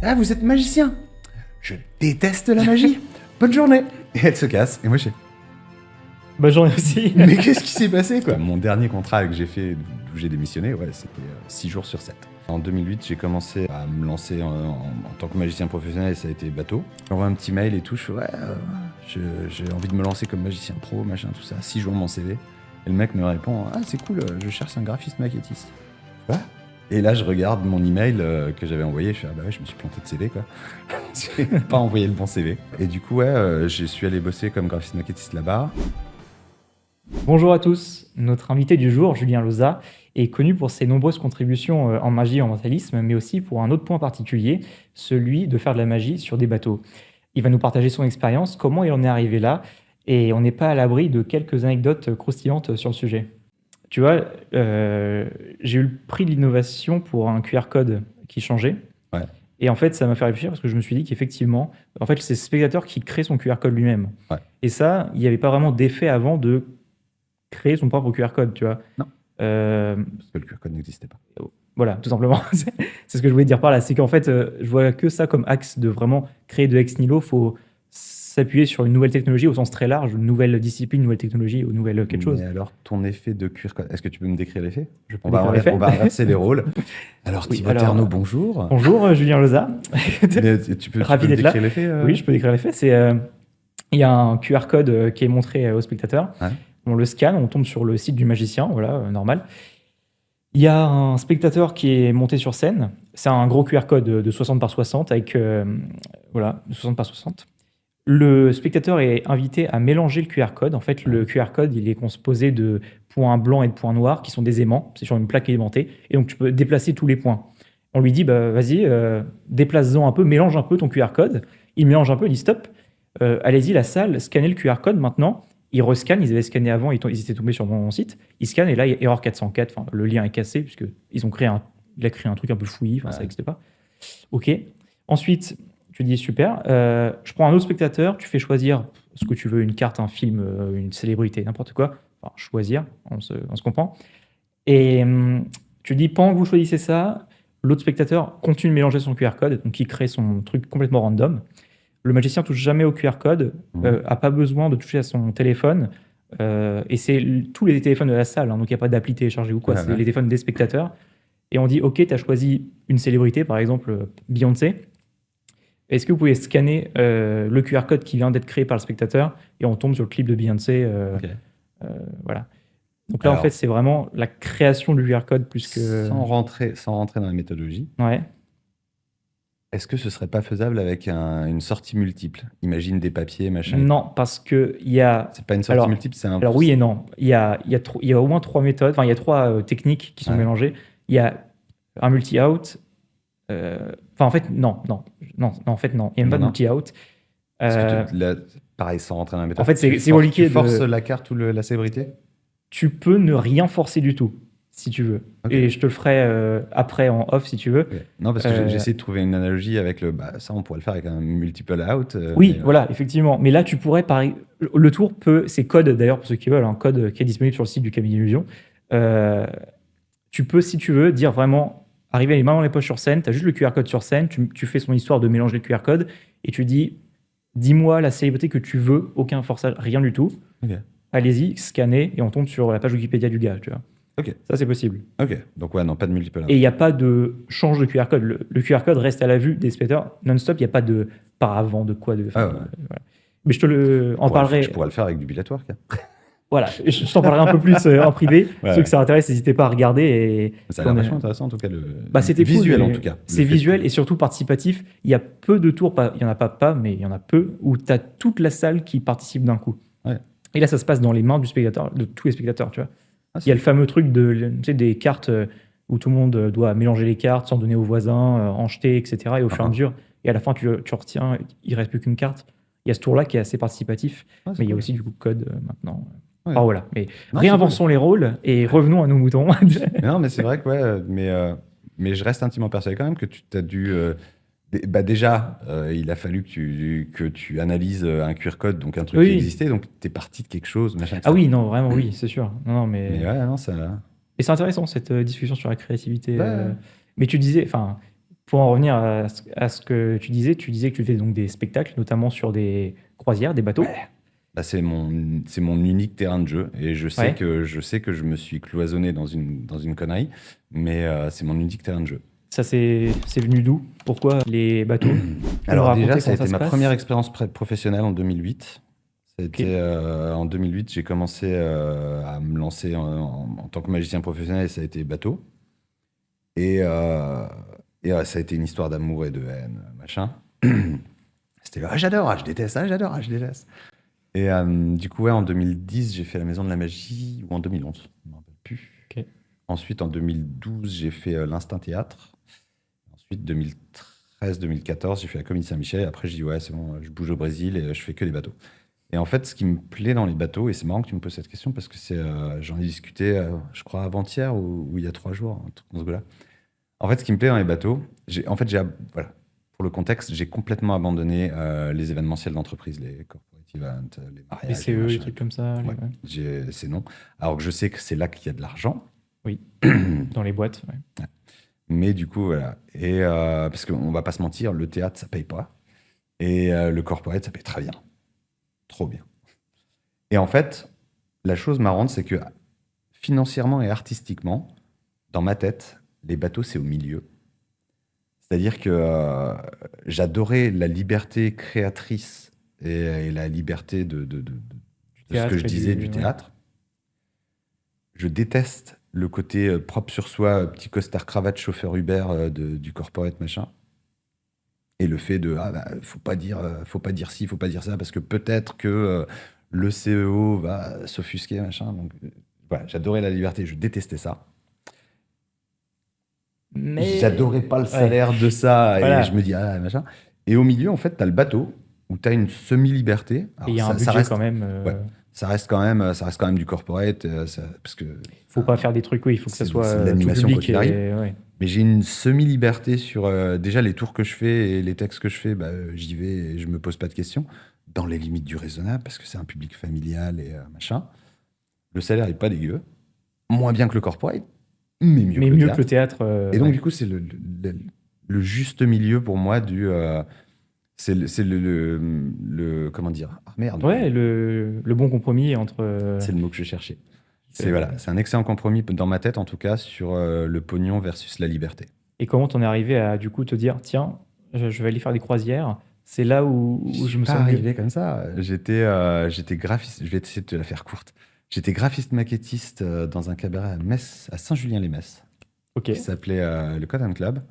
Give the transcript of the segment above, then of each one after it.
Ah, vous êtes magicien? Je déteste la magie. Bonne journée. Et elle se casse. Et moi, je fais, Bonne journée aussi. mais qu'est-ce qui s'est passé, quoi? Mon dernier contrat que j'ai fait, d'où j'ai démissionné, ouais, c'était 6 jours sur 7. En 2008, j'ai commencé à me lancer en tant que magicien professionnel et ça a été bateau. J'envoie un petit mail et tout, je fais, ouais, j'ai envie de me lancer comme magicien pro, machin, tout ça. 6 jours mon CV. Et le mec me répond, ah, c'est cool, je cherche un graphiste maquettiste. Quoi? Et là, je regarde mon email que j'avais envoyé. Je fais, ah bah ouais, je me suis planté de CV, quoi. J'ai pas envoyé le bon CV. Et du coup, ouais, je suis allé bosser comme graphiste maquettiste là-bas. Bonjour à tous. Notre invité du jour, Julien Loza, est connu pour ses nombreuses contributions en magie et en mentalisme, mais aussi pour un autre point particulier, celui de faire de la magie sur des bateaux. Il va nous partager son expérience, comment il en est arrivé là, et on n'est pas à l'abri de quelques anecdotes croustillantes sur le sujet. Tu vois, j'ai eu le prix de l'innovation pour un QR code qui changeait. Ouais. Et en fait, ça m'a fait réfléchir parce que je me suis dit qu'effectivement, en fait, c'est le spectateur qui crée son QR code lui-même. Ouais. Et ça, il n'y avait pas vraiment d'effet avant de créer son propre QR code, tu vois. Non. Euh, Parce que le QR code n'existait pas. voilà, tout simplement. C'est ce que je voulais dire par là. C'est qu'en fait, je vois que ça comme axe de vraiment créer de ex nihilo. Il faut s'appuyer sur une nouvelle technologie au sens très large, une nouvelle discipline, une nouvelle technologie ou nouvelle quelque chose. Mais alors, ton effet de QR code, est-ce que tu peux me décrire l'effet? Je peux On va décrire l'effet. inverser les rôles. Alors, Oui, Thibaut alors, Terneau, bonjour. Bonjour, Julien Loza. Mais tu peux Ravi me d'être là. décrire l'effet Oui, je peux décrire l'effet. Il y a un QR code qui est montré au spectateur. Ouais. On le scanne, on tombe sur le site du magicien, voilà, normal. Il y a un spectateur qui est monté sur scène. C'est un gros QR code de 60 par 60 avec voilà, de 60 par 60. Le spectateur est invité à mélanger le QR code. En fait, le QR code, il est composé de points blancs et de points noirs qui sont des aimants. C'est sur une plaque aimantée. Et donc, tu peux déplacer tous les points. On lui dit, bah, vas-y, déplace-en un peu, mélange un peu ton QR code. Il mélange un peu, il dit stop. Allez-y, la salle, scannez le QR code maintenant. Ils rescannent, ils avaient scanné avant, ils étaient tombés sur mon site. Ils scannent et là, il y a erreur 404. Enfin, le lien est cassé puisque il a créé un truc un peu fouillis. Enfin, ça n'existe pas. OK. Ensuite, tu dis super. Je prends un autre spectateur. Tu fais choisir ce que tu veux, une carte, un film, une célébrité, n'importe quoi. Enfin, choisir, on se comprend. Et tu dis pendant que vous choisissez ça, l'autre spectateur continue de mélanger son QR code, donc il crée son truc complètement random. Le magicien touche jamais au QR code, a pas besoin de toucher à son téléphone, et c'est tous les téléphones de la salle, hein, donc il n'y a pas d'appli téléchargé ou quoi, c'est les téléphones des spectateurs. Et on dit, OK, tu as choisi une célébrité, par exemple Beyoncé. Est-ce que vous pouvez scanner le QR code qui vient d'être créé par le spectateur et on tombe sur le clip de Beyoncé. Voilà. Donc là, alors, en fait, c'est vraiment la création du QR code plus que... Sans rentrer dans la méthodologie. Ouais. Est-ce que ce serait pas faisable avec une sortie multiple? Imagine des papiers, machin. Non, parce que il y a... C'est pas une sortie multiple, c'est un... Alors oui et non. Il y a au moins 3 méthodes, enfin il y a 3 techniques qui sont mélangées. Il y a un multi-out. Enfin en fait, non. En fait, non. Il n'y a même pas de multi-out. Pareil, sans rentrer dans la méthode. En fait, c'est compliqué. Tu forces la carte ou la célébrité? Tu peux ne rien forcer du tout, si tu veux. Okay. Et je te le ferai après en off, si tu veux. Okay. Non, parce que j'essaie de trouver une analogie avec ça, on pourrait le faire avec un multiple out. Oui, voilà, effectivement. Mais là, tu pourrais, pareil, le tour c'est code, d'ailleurs, pour ceux qui veulent, un code qui est disponible sur le site du Cabinet d'Illusion. Tu peux, si tu veux, dire vraiment, arriver les mains dans les poches sur scène, tu as juste le QR code sur scène, tu fais son histoire de mélanger le QR code, et tu dis, dis-moi la célébrité que tu veux, aucun forçage, rien du tout. Okay. Allez-y, scannez, et on tombe sur la page Wikipédia du gars, tu vois. Ok. Ça, c'est possible. Ok. Donc, ouais, non, pas de multiple out. Et il n'y a pas de change de QR code. Le QR code reste à la vue des spectateurs non-stop. Il n'y a pas de paravent, de quoi. Voilà. Mais je te en parlerai. Je pourrais le faire avec du bilatoire. Voilà, je t'en parlerai un peu plus en privé. Ceux que ça intéresse, n'hésitez pas à regarder. Ça a l'air vachement intéressant, en tout cas. C'était visuel, cool, en tout cas. C'est visuel et surtout participatif. Il y a peu de tours, il n'y en a pas, mais il y en a peu, où tu as toute la salle qui participe d'un coup. Ouais. Et là, ça se passe dans les mains du spectateur, de tous les spectateurs, tu vois. Il y a le fameux truc des cartes où tout le monde doit mélanger les cartes, s'en donner aux voisins, en jeter, etc. Et au fur et à mesure, et à la fin, tu retiens, il ne reste plus qu'une carte. Il y a ce tour-là qui est assez participatif, mais il y a aussi du coup code maintenant. Ouais. Enfin, voilà. Mais réinventions les rôles et revenons à nos moutons. Non, mais c'est vrai que mais je reste intimement persuadé quand même que tu as dû... déjà, il a fallu que tu analyses un QR code, donc un truc qui existait, donc tu es parti de quelque chose, machin. Ah oui, non, vraiment, oui, c'est sûr. Non, mais ouais, non, ça... Et c'est intéressant, cette discussion sur la créativité. Mais tu disais, enfin, pour en revenir à ce que tu disais que tu fais donc des spectacles, notamment sur des croisières, des bateaux. Ouais. Bah, c'est mon unique terrain de jeu et Ouais. je sais que je me suis cloisonné dans une connerie, mais c'est mon unique terrain de jeu. Ça, c'est venu d'où? Pourquoi les bateaux? Tu peux me Alors déjà, raconter ça a comment ça été se ma première passe? expérience professionnelle en 2008. Ça a Ok. été en 2008, j'ai commencé à me lancer en tant que magicien professionnel et ça a été bateau. Et, euh, ça a été une histoire d'amour et de haine, machin. C'était ah, j'adore, ah, je déteste, ah, j'adore, ah, je déteste. Et du coup, ouais, en 2010, j'ai fait la Maison de la Magie, ou en 2011, je ne me rappelle plus. Ok. Ensuite, en 2012, j'ai fait l'Instinct Théâtre. Ensuite, 2013-2014, j'ai fait la Comédie Saint-Michel. Et après, je dis, ouais, c'est bon, je bouge au Brésil et je fais que des bateaux. Et en fait, ce qui me plaît dans les bateaux, et c'est marrant que tu me poses cette question parce que j'en ai discuté, je crois, avant-hier ou il y a 3 jours, un truc dans ce goût-là. En fait, ce qui me plaît dans les bateaux, voilà, pour le contexte, j'ai complètement abandonné les événementiels d'entreprise, les corporate events, les Les mariages, les CE, les machins et trucs tout. comme ça. Ouais, Ouais. c'est non. Alors que je sais que c'est là qu'il y a de l'argent, Oui, dans les boîtes. Ouais. mais du coup, voilà. Et parce qu'on va pas se mentir, le théâtre, ça paye pas. Et le corporate, ça paye très bien. Trop bien. Et en fait, la chose marrante, c'est que financièrement et artistiquement, dans ma tête, les bateaux, c'est au milieu. C'est-à-dire que j'adorais la liberté créatrice et la liberté Du de ce que je théâtre et disais du du. Ouais. théâtre. Je déteste le côté propre sur soi, petit costard cravate, chauffeur Uber du corporate machin. Et le fait de ah bah, faut pas dire ci, faut pas dire ça parce que peut-être que le CEO va s'offusquer machin. Donc voilà, j'adorais la liberté, je détestais ça. J'adorais Mais. pas le Ouais. salaire de ça et je Voilà. me dis ah machin. Et au milieu en fait, tu as le bateau où tu as une semi-liberté. Et il Alors y a un ça budget quand reste même. ouais, ça reste quand même du corporate parce que Faut pas faire des trucs, oui, il faut que ça c'est de soit tout l'animation quoi public. qu'il arrive. Et, ouais. Mais j'ai une semi-liberté sur déjà les tours que je fais et les textes que je fais, bah, j'y vais et je me pose pas de questions, dans les limites du raisonnable, parce que c'est un public familial et machin. Le salaire est pas dégueu, moins bien que le corporate, mais mieux Mais que le mieux que le théâtre. théâtre. Et donc Ouais. du coup, c'est le juste milieu pour moi c'est comment dire? Ah merde, Ouais, le bon compromis entre. c'est le mot que je cherchais. Euh, Voilà, c'est un excellent compromis dans ma tête en tout cas sur le pognon versus la liberté. Et comment t'en es arrivé à du coup te dire, tiens, je vais aller faire des croisières. C'est là Je où je suis me pas sens mieux. arrivé comme ça. J'étais graphiste. Je vais essayer de te la faire courte. J'étais graphiste maquettiste dans un cabaret à Metz, à Saint-Julien-les-Metz, Ok. qui s'appelait le Cotton Club.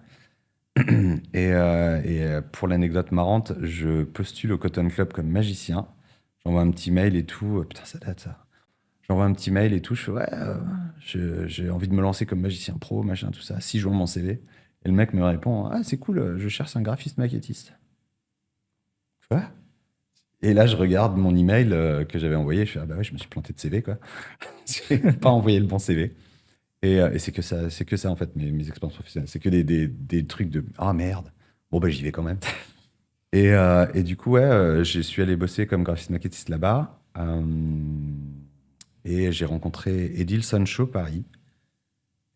Pour l'anecdote marrante, je postule au Cotton Club comme magicien. J'envoie un petit mail et tout. Putain, ça date ça. J'envoie un petit mail et tout. Je fais ouais, j'ai envie de me lancer comme magicien pro, machin, tout ça. 6 jours mon CV. Et le mec me répond ah c'est cool, je cherche un graphiste maquettiste. Quoi? Et là, je regarde mon email que j'avais envoyé. Je fais, ah bah ouais, je me suis planté de CV, quoi. J'ai pas envoyé le bon CV. Et c'est que ça, en fait, mes expériences professionnelles. C'est que des trucs de, ah merde. Bon, bah, j'y vais quand même. Et du coup, ouais, je suis allé bosser comme graphiste maquettiste là-bas. Et j'ai rencontré Edil Sancho Paris,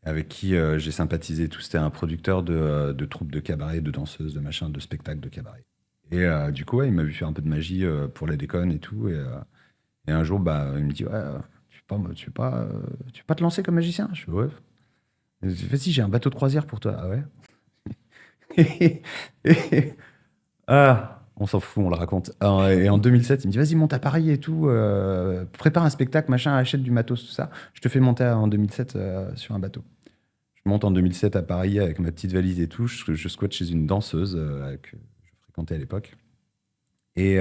avec qui j'ai sympathisé tout. C'était un producteur de troupes de cabaret, de danseuses, de machin, de spectacles de cabaret. Et du coup, ouais, il m'a vu faire un peu de magie pour la déconne et tout. Et un jour, bah, il me dit, ouais, tu veux pas te lancer comme magicien? Je fais, ouais. Il me dit, vas-y, j'ai un bateau de croisière pour toi. Ah ouais? Et- ah, on s'en fout, on le raconte. Et en 2007, il me dit, vas-y, monte à Paris et tout. Prépare un spectacle, machin, achète du matos, tout ça. Je te fais monter en 2007 sur un bateau. Je monte en 2007 à Paris avec ma petite valise et tout. Je squatte chez une danseuse que je fréquentais à l'époque. Et, et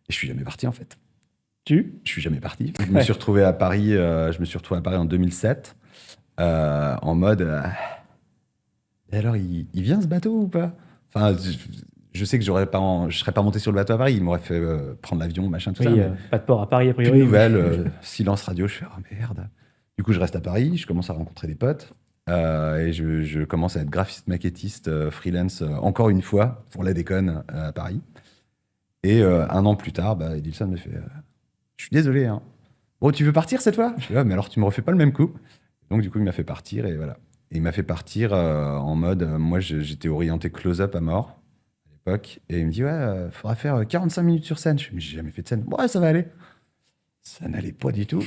je suis jamais parti en fait. Tu? Je suis jamais parti. Je me Ouais. suis retrouvé à Paris. Je me suis retrouvé à Paris en 2007 en mode. Et alors, il vient ce bateau ou pas? Enfin, je sais que je serais pas monté sur le bateau à Paris. Il m'aurait fait prendre l'avion, machin, tout ça. Oui, Mais pas de port à Paris a plus de priori, mais. nouvelles. Silence radio. Je fais ah merde. Du coup, je reste à Paris. Je commence à rencontrer des potes. Et je commence à être graphiste maquettiste freelance encore une fois pour la déconne à Paris. Et un an plus tard, bah, Edilson me fait je suis désolé, hein. Bon, tu veux partir cette fois? Je fais, ah, mais alors tu me refais pas le même coup. Donc, du coup, il m'a fait partir et voilà. Et il m'a fait partir en mode, moi j'étais orienté close-up à mort à l'époque, et il me dit ouais, faudra faire 45 minutes sur scène. Je me dis, mais j'ai jamais fait de scène. Ouais, ça va aller. Ça n'allait pas du tout.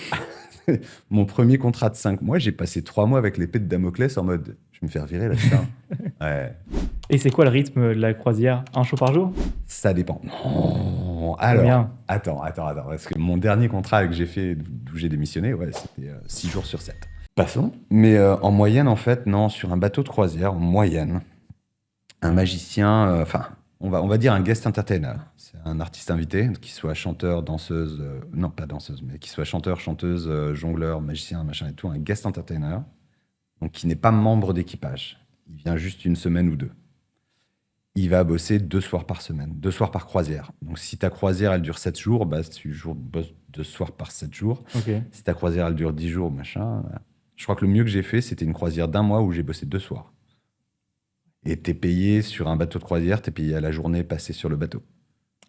Mon premier contrat de 5 mois, j'ai passé 3 mois avec l'épée de Damoclès en mode, je vais me faire virer là, putain. Ouais, Et c'est quoi le rythme de la croisière? Un show par jour? ça dépend. Non, alors, Combien? attends, parce que mon dernier contrat que j'ai fait, d'où j'ai démissionné, ouais, c'était 6 jours sur 7. Passons. Mais en moyenne, en fait, non, sur un bateau de croisière, en moyenne, un magicien, enfin, on va dire un guest entertainer. C'est un artiste invité, qui soit chanteur, danseuse, non pas danseuse, mais qui soit chanteur, chanteuse, jongleur, magicien, machin et tout, un guest entertainer, donc qui n'est pas membre d'équipage. Il vient juste une semaine ou deux. Il va bosser 2 soirs par semaine, 2 soirs par croisière. Donc si ta croisière, elle dure 7 jours, bah, bosses 2 soirs par 7 jours. Ok. Si ta croisière, elle dure 10 jours, machin. Voilà. Je crois que le mieux que j'ai fait, c'était une croisière d'un mois où j'ai bossé 2 soirs. Et t'es payé sur un bateau de croisière, t'es payé à la journée passée sur le bateau.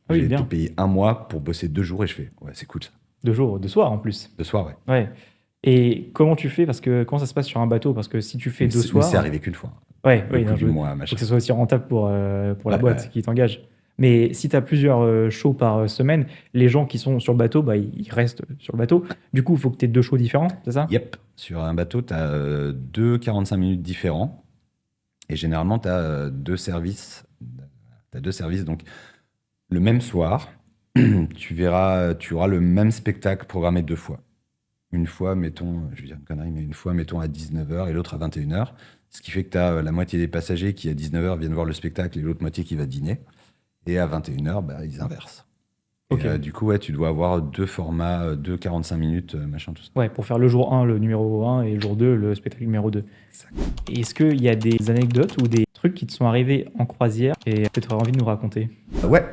Ah oui, J'ai été bien. payé un mois pour bosser 2 jours et je fais, ouais, c'est cool ça. 2 jours, 2 soirs en plus. 2 soirs, ouais. Ouais. Et comment tu fais? Parce que comment ça se passe sur un bateau? Parce que si tu fais Mais deux c'est mais c'est soirs, arrivé qu'une fois. ouais, Le oui, coup non, du mois, faut machin. que ce soit aussi rentable pour la Ouais, boîte ouais. qui t'engage. Mais si tu as plusieurs shows par semaine, les gens qui sont sur le bateau, bah, ils restent sur le bateau. Du coup, il faut que tu aies 2 shows différents, c'est ça? Yep. Sur un bateau, t'as deux 45 minutes différents. Et généralement, t'as deux services. T'as deux services. Donc, le même soir, tu auras le même spectacle programmé 2 fois. Une fois, mettons, je vais dire une connerie, mais une fois, mettons, à 19h et l'autre à 21h. Ce qui fait que tu as la moitié des passagers qui, à 19h, viennent voir le spectacle et l'autre moitié qui va dîner. Et à 21h, bah, ils inversent. Ok. Et du coup, ouais, tu dois avoir deux formats, deux 45 minutes, machin, tout ça. Ouais, pour faire le jour 1, le numéro 1, et le jour 2, le spectacle numéro 2. Exact. Et est-ce qu'il y a des anecdotes ou des trucs qui te sont arrivés en croisière et peut-être tu aurais envie de nous raconter? Ouais.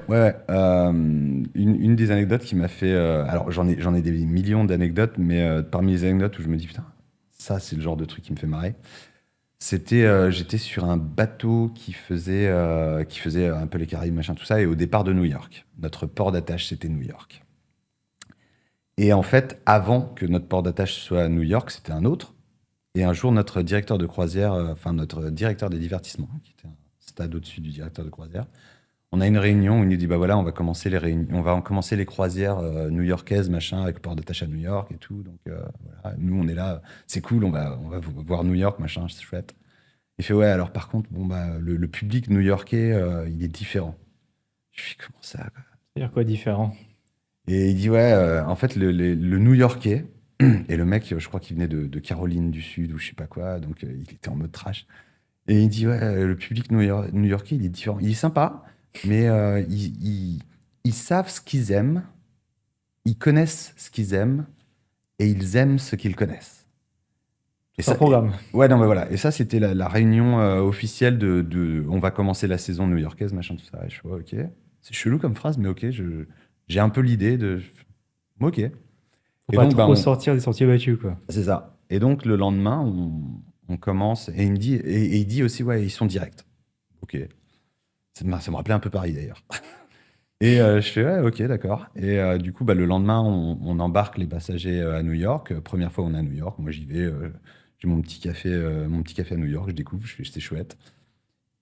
Une des anecdotes qui m'a fait. Alors, j'en ai des millions d'anecdotes, mais parmi les anecdotes où je me dis, putain, ça, c'est le genre de truc qui me fait marrer. C'était, j'étais sur un bateau qui faisait un peu les Caraïbes, machin, tout ça, et au départ de New York. Notre port d'attache, c'était New York. Et en fait, avant que notre port d'attache soit à New York, c'était un autre. Et un jour, notre directeur de croisière, enfin notre directeur des divertissements, qui était un stade au-dessus du directeur de croisière, on a une réunion où il nous dit, bah voilà, on va commencer les croisières new-yorkaises, machin, avec port d'attache à New York et tout. Donc voilà, nous on est là, c'est cool, on va voir New York, machin, c'est chouette. Il fait, ouais, alors par contre, bon bah le public new-yorkais, il est différent. Je fais, comment ça, quoi? C'est-à-dire quoi différent? Et il dit, ouais, en fait, le new-yorkais, et le mec, je crois qu'il venait de Caroline du Sud ou je sais pas quoi, donc il était en mode trash. Et il dit, ouais, le public new-yorkais, il est différent. Il est sympa, mais ils savent ce qu'ils aiment, ils connaissent ce qu'ils aiment, et ils aiment ce qu'ils connaissent. Et C'est un ça, programme. ouais, non, mais voilà. Et ça, c'était la réunion officielle on va commencer la saison new-yorkaise, machin, tout ça. Et je fais, ouais, ok. C'est chelou comme phrase, mais ok, j'ai un peu l'idée de. Ok. Faut Et pas donc, bah, trop sortir des sentiers battus, quoi. c'est ça. Et donc, le lendemain, on commence, et il me dit, et il dit aussi, ouais, ils sont directs. Ok. Ça me rappelait un peu Paris, d'ailleurs. Et je fais, ouais, ok, d'accord. Et du coup, bah, le lendemain, on embarque les passagers à New York. Première fois, on est à New York. Moi, j'y vais. J'ai mon petit café à New York. Je découvre, je fais, c'était chouette.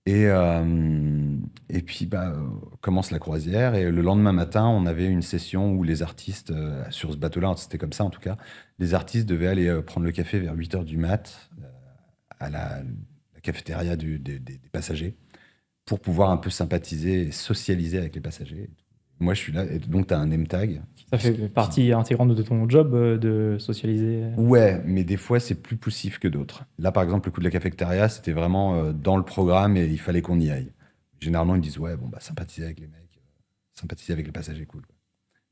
Et puis, bah, commence la croisière. Et le lendemain matin, on avait une session où les artistes, sur ce bateau-là, c'était comme ça en tout cas, les artistes devaient aller prendre le café vers 8h du mat à la cafétéria des passagers pour pouvoir un peu sympathiser et socialiser avec les passagers. Moi, je suis là, et donc tu as un name tag. Ça fait partie intégrante de ton job de socialiser. Ouais, mais des fois, c'est plus poussif que d'autres. Là, par exemple, le coup de la cafétéria, c'était vraiment dans le programme et il fallait qu'on y aille. Généralement, ils disent, ouais, bon, bah, sympathiser avec les mecs, sympathiser avec les passagers, cool.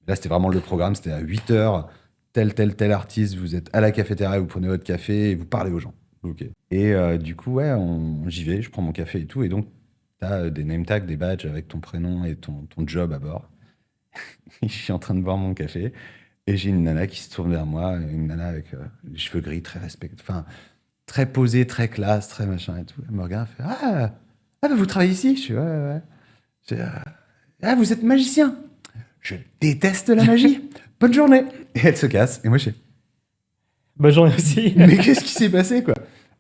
Là, c'était vraiment le programme, c'était à 8h, tel artiste, vous êtes à la cafétéria, vous prenez votre café et vous parlez aux gens. Ok. Et du coup, ouais, j'y vais, je prends mon café et tout, et donc, tu as des name tags, des badges avec ton prénom et ton job à bord. Je suis en train de boire mon café et j'ai une nana qui se tourne vers moi, une nana avec les cheveux gris, très enfin, très posée, très classe, très machin et tout. Elle me regarde, elle fait, bah, vous travaillez ici? Je suis, ouais. Je fais, ah, vous êtes magicien? Je déteste la magie. Bonne journée. Et elle se casse. Et moi, je fais, Bonne journée aussi. mais qu'est-ce qui s'est passé, quoi?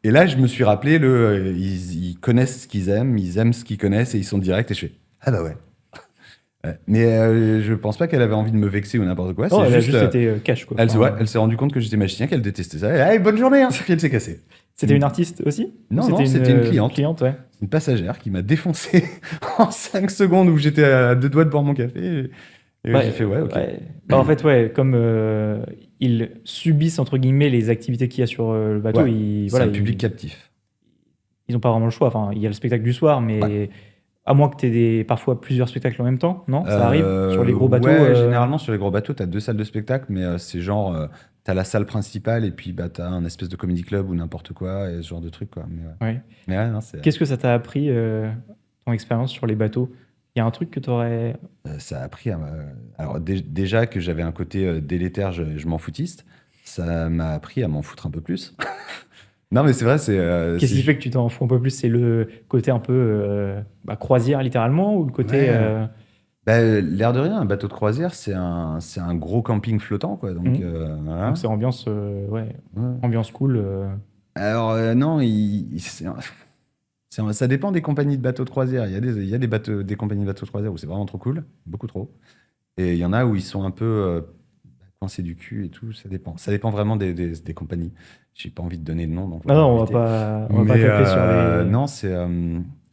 Et là, je me suis rappelé, ils connaissent ce qu'ils aiment, ils aiment ce qu'ils connaissent et ils sont directs. Et je fais, ah bah ouais. Ouais. Mais je pense pas qu'elle avait envie de me vexer ou n'importe quoi. Oh, C'est elle a juste, juste été cash, quoi. elle, Enfin, ouais, elle s'est rendue compte que j'étais magicien, qu'elle détestait ça. Et, allez, bonne journée, hein. Puis elle s'est cassée. c'était une artiste aussi? Ou Non, non, c'était une cliente. cliente, ouais. Une passagère qui m'a défoncé en 5 secondes où j'étais à 2 doigts de boire mon café. Et Ouais, j'ai fait, ouais, ok. ouais. Bah, en fait, ouais, comme ils subissent, entre guillemets, les activités qu'il y a sur le bateau, Ouais, ils, c'est voilà, un public captif. ils ont pas vraiment le choix. Enfin, il y a le spectacle du soir, mais Ouais. à moins que tu aies parfois plusieurs spectacles en même temps, non? Ça arrive? Sur les gros bateaux? Ouais, généralement sur les gros bateaux, t'as 2 salles de spectacle, mais c'est genre, t'as la salle principale et puis bah, t'as un espèce de comedy club ou n'importe quoi, et ce genre de truc, quoi. Ouais. Mais ouais, non, c'est, Qu'est-ce que ça t'a appris, ton expérience sur les bateaux? Il y a un truc que tu aurais... ça a appris à alors déjà que j'avais un côté délétère, je m'en foutiste, ça m'a appris à m'en foutre un peu plus. Non, mais c'est vrai, Qu'est-ce qui fait que tu t'en fous un peu plus? C'est le côté un peu croisière, littéralement, ou le côté... Ouais. Bah, l'air de rien, un bateau de croisière, c'est un gros camping flottant, quoi. Donc, voilà. Donc c'est ambiance, ouais, Ouais. ambiance cool. Alors, non, ça dépend des compagnies de bateaux de croisière. Il y a des compagnies de bateaux de croisière où c'est vraiment trop cool, beaucoup trop. Et il y en a où ils sont un peu coincés du cul et tout. Ça dépend. Ça dépend vraiment des compagnies. J'ai pas envie de donner de nom, donc on Non, va non, on va éviter. pas Mais taper sur les... non, c'est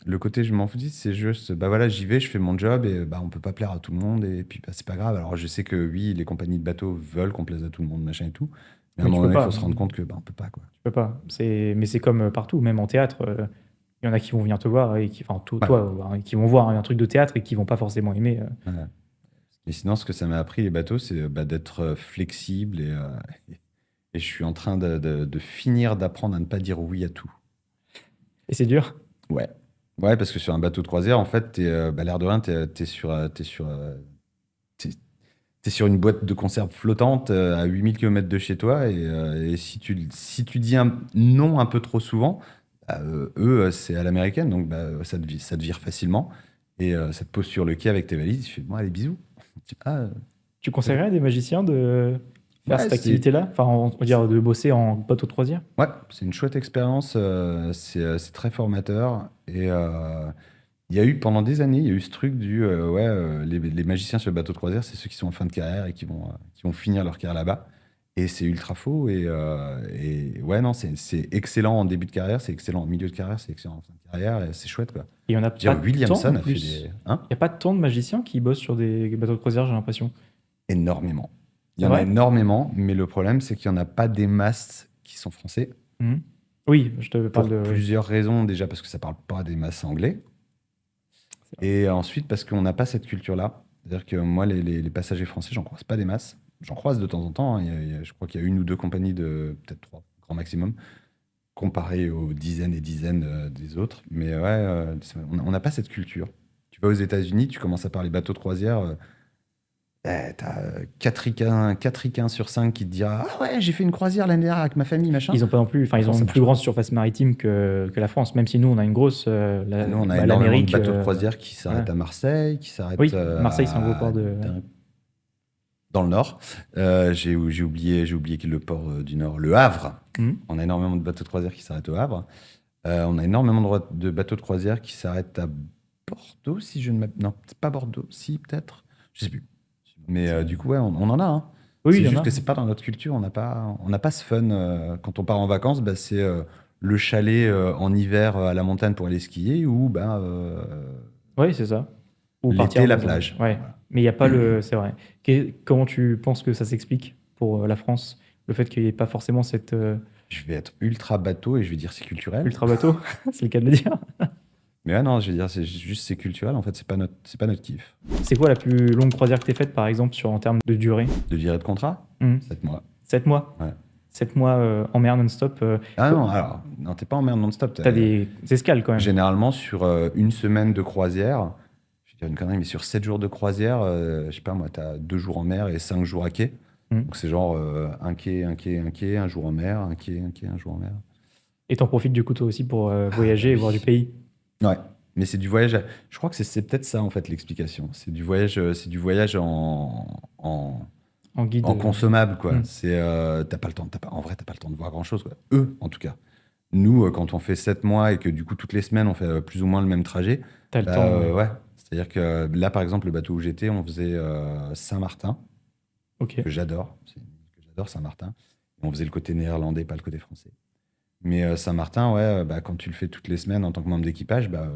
le côté je m'en fous, c'est juste, bah voilà, j'y vais, je fais mon job et bah on peut pas plaire à tout le monde et puis bah, c'est pas grave. Alors je sais que oui, les compagnies de bateaux veulent qu'on plaise à tout le monde, machin et tout. Mais à un Mais tu moment peux donné, il pas. faut se rendre compte que bah on peut pas, quoi. Tu peux pas. Mais c'est comme partout, même en théâtre. Il y en a qui vont venir te voir, et qui, enfin, Ouais. toi, qui vont voir un truc de théâtre et qui vont pas forcément aimer. Ouais. Et sinon, ce que ça m'a appris, les bateaux, c'est bah, d'être flexible et je suis en train de finir d'apprendre à ne pas dire oui à tout. Et c'est dur. Ouais. Ouais, parce que sur un bateau de croisière, en fait, bah, l'air de rien, t'es sur une boîte de conserve flottante à 8000 km de chez toi et si tu dis un non un peu trop souvent, bah, eux, c'est à l'américaine, donc bah, ça te vire facilement et ça te pose sur le quai avec tes valises. Tu fais, bon, allez, bisous. Tu dis, ah, Tu conseillerais à des magiciens de faire ouais, cette activité-là? Enfin, on va dire de bosser en bateau de croisière? ouais, c'est une chouette expérience, c'est très formateur et il y a eu pendant des années, il y a eu ce truc ouais, les magiciens sur le bateau de croisière, c'est ceux qui sont en fin de carrière et qui vont finir leur carrière là-bas. Et c'est ultra faux. Et ouais, non, c'est excellent en début de carrière, c'est excellent en milieu de carrière, c'est excellent en fin de carrière, et c'est chouette, quoi. Et il y en a Je veux dire, pas tant Williamson en a fait plus. des. Hein. Il n'y a pas tant de magiciens qui bossent sur des bateaux de croisière, j'ai l'impression. Énormément. Il y C'est en a vrai? énormément, mais le problème, c'est qu'il n'y en a pas des masses qui sont français. Mhm. Oui, je te parle Pour de... plusieurs raisons. Déjà, parce que ça parle pas des masses anglais. Et ensuite, parce qu'on n'a pas cette culture-là. C'est-à-dire que moi, les passagers français, j'en croise pas des masses. J'en croise de temps en temps, hein. Je crois qu'il y a 1 ou 2 compagnies de peut-être 3, grand maximum, comparé aux dizaines et dizaines des autres. Mais ouais, on n'a pas cette culture. Tu vas aux États-Unis, tu commences à parler bateau de croisière, t'as 4 ricains sur 5 qui te dira ah ouais, j'ai fait une croisière l'année dernière avec ma famille, machin. Ils ont pas non plus, enfin, ils ont France, ça une marche plus pas. grande surface maritime que la France, même si nous, on a une grosse, Nous, on a énormément de l'Amérique. bateaux de croisière qui s'arrêtent voilà. à Marseille, qui s'arrêtent Oui, Marseille, c'est un gros port de... dans le nord. J'ai oublié le port du nord, le Havre. Mhm. On a énormément de bateaux de croisière qui s'arrêtent au Havre. On a énormément de bateaux de croisière qui s'arrêtent à Bordeaux, si je ne m'abuse. Non, c'est pas Bordeaux, si, peut-être. Je sais plus. Mais du coup, ouais, on en a, hein. Oui, C'est il y en juste a. que c'est pas dans notre culture. On n'a pas ce fun. Quand on part en vacances, bah, c'est le chalet en hiver à la montagne pour aller skier ou bah, Oui, c'est ça. Ou l'été, partir la dans un... plage. Ouais, Voilà. mais il n'y a pas le... C'est vrai. Comment tu penses que ça s'explique pour la France? Le fait qu'il n'y ait pas forcément cette Je vais être ultra bateau et je vais dire c'est culturel. ultra bateau, c'est le cas de le dire. Mais ouais, non, je vais dire c'est culturel. En fait, c'est pas notre kiff. C'est quoi la plus longue croisière que tu faite, par exemple, en termes de durée? De virer de contrat, 7 mois. 7 mois? Ouais. 7 mois en mer non-stop. Ah non, alors, non, t'es pas en mer non-stop. T'as des escales quand même. Généralement, sur une semaine de croisière, je vais dire une connerie, mais sur 7 jours de croisière, je sais pas moi, t'as 2 jours en mer et 5 jours à quai. Mhm. Donc c'est genre un quai, un quai, un quai, un jour en mer, un quai, un quai, un jour en mer. Et t'en profites du coup toi aussi pour voyager et oui. voir du pays. Ouais, mais c'est du voyage. Je crois que c'est peut-être ça en fait l'explication. C'est du voyage En guide. en consommable, quoi. Mm. T'as pas le temps, en vrai, t'as pas le temps de voir grand-chose, quoi. Eux, en tout cas. nous, quand on fait 7 mois et que du coup, toutes les semaines, on fait plus ou moins le même trajet, T'as le bah, temps. ouais. C'est-à-dire que là, par exemple, le bateau où j'étais, on faisait Saint-Martin, Ok. que j'adore. C'est une île que j'adore, Saint-Martin. Et on faisait le côté néerlandais, pas le côté français. Mais Saint-Martin, ouais, bah, quand tu le fais toutes les semaines en tant que membre d'équipage, bah,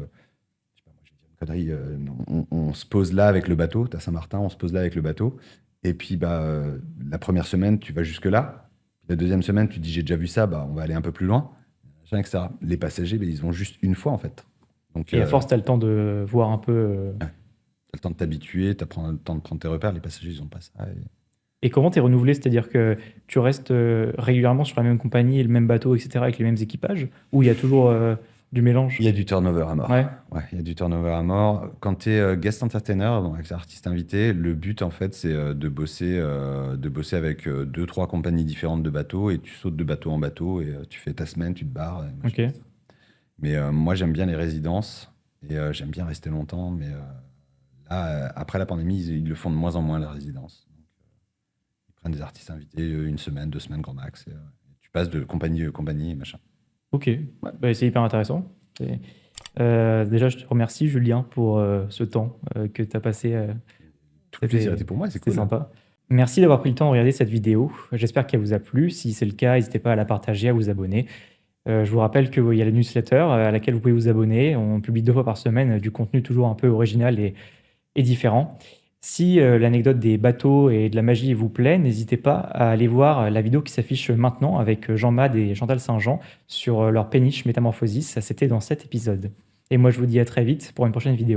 je sais pas, moi, je vais dire une connerie, on se pose là avec le bateau. T'as Saint-Martin, on se pose là avec le bateau. Et puis, bah, la première semaine, tu vas jusque-là. La deuxième semaine, tu dis, j'ai déjà vu ça, bah, on va aller un peu plus loin, machin, etc. Les passagers, bah, ils vont juste une fois, en fait. Donc, Et à force, t'as le temps de voir un peu. ouais, t'as le temps de t'habituer, t'as le temps de prendre tes repères. Les passagers, ils ont pas ça. Et comment t'es renouvelé? C'est-à-dire que tu restes régulièrement sur la même compagnie et le même bateau, etc., avec les mêmes équipages? Ou il y a toujours du mélange? Il y a du turnover à mort. Ouais. Ouais, il y a du turnover à mort. Quand tu es guest entertainer, donc avec artiste invité, le but en fait c'est de bosser avec deux, trois compagnies différentes de bateaux et tu sautes de bateau en bateau et tu fais ta semaine, tu te barres. Et Ok. machin. Mais moi j'aime bien les résidences et j'aime bien rester longtemps. Mais là, après la pandémie, ils le font de moins en moins les résidences. Donc, ils prennent des artistes invités une semaine, 2 semaines grand max. Et, tu passes de compagnie en compagnie, machin. Ok. Ouais, bah, c'est hyper intéressant. Déjà, je te remercie, Julien, pour ce temps que tu as passé. Tout le plaisir était pour moi, c'est C'était cool. sympa. Merci d'avoir pris le temps de regarder cette vidéo. J'espère qu'elle vous a plu. Si c'est le cas, n'hésitez pas à la partager, à vous abonner. Je vous rappelle qu'il y a la newsletter à laquelle vous pouvez vous abonner. On publie 2 fois par semaine du contenu toujours un peu original et différent. Si l'anecdote des bateaux et de la magie vous plaît, n'hésitez pas à aller voir la vidéo qui s'affiche maintenant avec Jean Mad et Chantal Saint-Jean sur leur péniche Métamorphosis. Ça, c'était dans cet épisode. Et moi, je vous dis à très vite pour une prochaine vidéo.